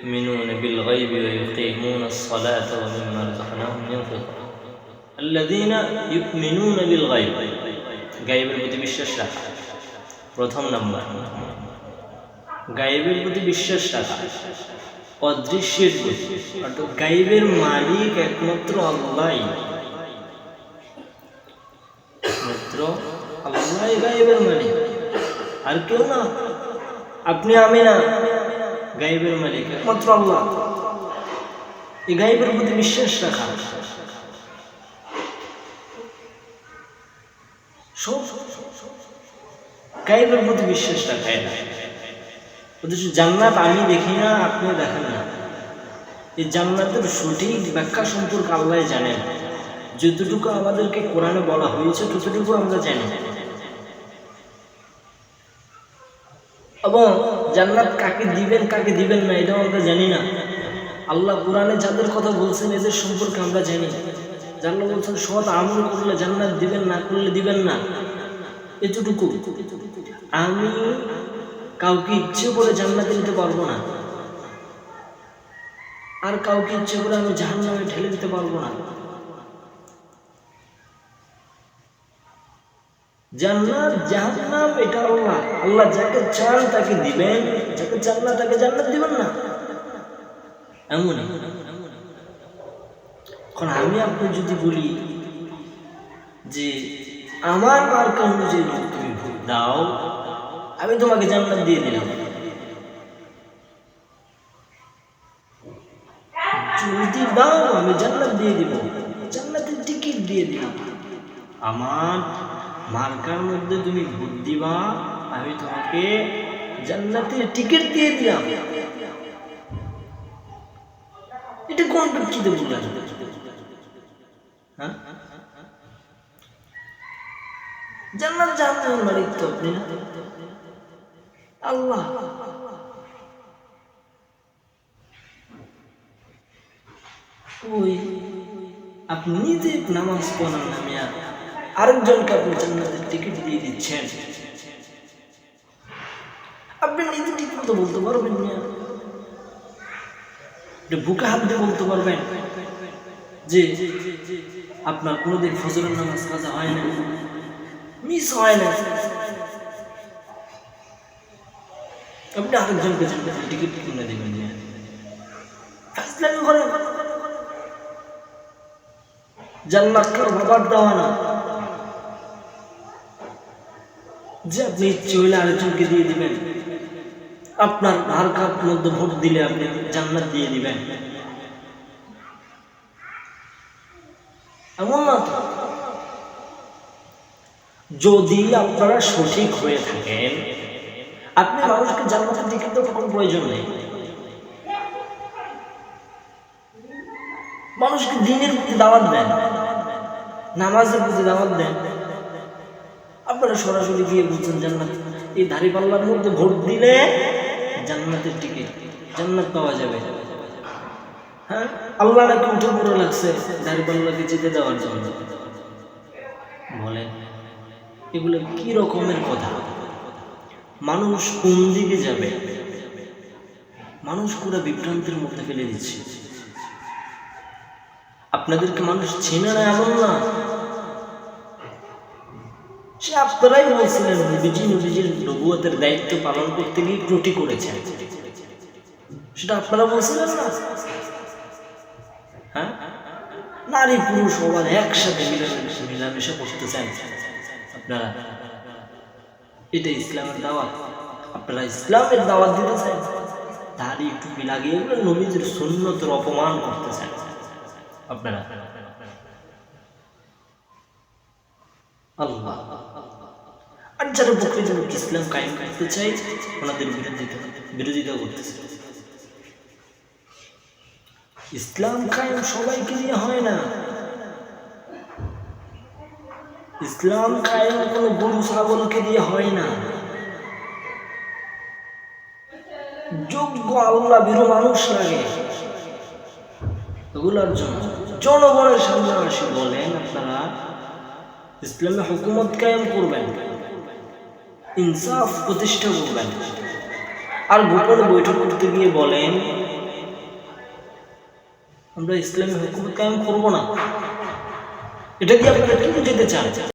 يؤمنون بالغيب ويقيمون الصلاة ومما رزقناهم ينفقون الذين يؤمنون بالغيب গায়েবের প্রতি বিশ্বাস রাখা প্রথম নাম্বার গায়েবের প্রতি বিশ্বাস রাখা অদৃশ্যের প্রতি অর্থাৎ গায়েবের মালিক একমাত্র আল্লাহই মাত্র আল্লাহই গায়েবের মালিক আর কেউ না আপনি আমি না গায়েবের মালিক একমাত্র আল্লাহ এই গায়েবের প্রতি বিশ্বাস রাখা সব গায়েবের প্রতি বিশ্বাস রাখা অথচ জান্নাত আমি দেখি না আপনি দেখেন না এই জান্নাতের সঠিক ব্যাখ্যা সম্পর্কে আল্লাহ জানেন যতটুকু আমাদেরকে কোরআনে বলা হয়েছে ততটুকু আমরা জানি এবং জান্নাত কাকে দিবেন কাকে দিবেন না এটাও আমরা জানি না আল্লাহ কোরআনে যাদের কথা বলছেন এদের সম্পর্কে আমরা জানি আল্লাহ বলছেন সৎ আমল করলে জান্নাত দিবেন না করলে দিবেন না এতটুকু আমি কাউকে ইচ্ছে করে জান্নাতে দিতে পারবো না আর কাউকে ইচ্ছে করে আমি জাহান্নামে ঠেলে দিতে পারবো না জান্নাত জাহান্নাম এটা আল্লাহ আল্লাহ যাকে চান তাকে দিবেন যাকে চান না তাকে জান্নাত দিবেন না এমনই এখন আমি আপনি যদি বলি যে আমার মার্কা অনুযায়ী তুমি ভোট দাও আমি তোমাকে জান্নাত দিয়ে দিলাম যদি দাও আমি জান্নাত দিয়ে দিব জান্নাতের টিকিট দিয়ে দিলাম আমার মার্কার মধ্যে তুমি ভোট দিবা আমি তোমাকে জান্নাতের টিকিট দিয়ে দিলাম এটা কোন প্রেক্ষিতে বললাম হ্যাঁ জান্নাত জাহান্নামের মালিক তো আপনি না আল্লাহ ওই আপনি নিজে নামাজ পড়ান না মিয়া আরেকজনকে আপনি জান্নাতের টিকিট দিয়ে দিচ্ছেন আপনি নিজে ঠিক মতো বলতে পারবেন না বুকে হাত দিয়ে বলতে পারবেন যে আপনার কোনোদিন ফজরের নামাজ কাজা হয় না মিস হয় না আপনি আরেকজনকে জান্নাতের টিকিট কিনে দেবেন না ফাজলামি করেন জান্নাত কারো বাবার দেওয়া না যে আপনি ইচ্ছে হইলে আরেকজনকে দিয়ে দিবেন আপনার মার্কার মধ্যে ভোট দিলে আপনি জান্নাত দিয়ে দিবেন এমন না তো যদি আপনারা সঠিক হয়ে থাকেন আপনি মানুষকে জান্নাতের টিকিট দেওয়ার কোনো প্রয়োজন নেই মানুষকে দিনের প্রতি দাওয়াত দেন নামাজের প্রতি দাওয়াত দেন আপনারা সরাসরি গিয়ে বুঝছেন জান্নাত এই দাঁড়িপাল্লার মধ্যে ভোট দিলে জান্নাতের টিকিট জান্নাত পাওয়া যাবে হ্যাঁ আল্লাহ নাকি উঠে পড়ে লাগছে দাঁড়িপাল্লাকে যেতে দেওয়ার জন্য বলেন এগুলো কি রকমের কথা মানুষ কোন দিকে যাবে মানুষ পুরো বিভ্রান্তির মধ্যে ফেলে দিচ্ছে আপনাদেরকে মানুষ চেনে না এমন না সে আপনারাই বলছিলেন নবীজির নবুয়তের দায়িত্ব পালন করতে গিয়ে ত্রুটি করেছেন সেটা আপনারা বলছিলেন না হ্যাঁ নারী পুরুষ সবার একসাথে মিলামেশা করতেছেন আপনারা এটা ইসলামের দাওয়াত আপনারা ইসলামের দাওয়াত দিতেছেন দাড়ি টুপি লাগিয়ে নবীজির সুন্নতের অপমান করতেছেন আপনারা আল্লাহ আর যারা বকরিদের ইসলাম কায়েম করতে চাই ওনাদের বিরোধিতা করতেছে ইসলাম কায়েম সবাইকে দিয়ে হয় না ইসলাম কায়েম কোনো গরু ছাগলকে দিয়ে হয় না যোগ্য আল্লাহ ভীরু মানুষ লাগে এগুলোর জন্য জনগণের সামনে আসি বলেন আপনারা ইসলামে হুকুমত কায়েম করবেন ইনসাফ প্রতিষ্ঠা করবেন আর গোপনে বৈঠক করতে গিয়ে বলেন আমরা ইসলামী হুকুমত কায়েম করবো না, এটা কি আপনারা কি বুঝাতে চান?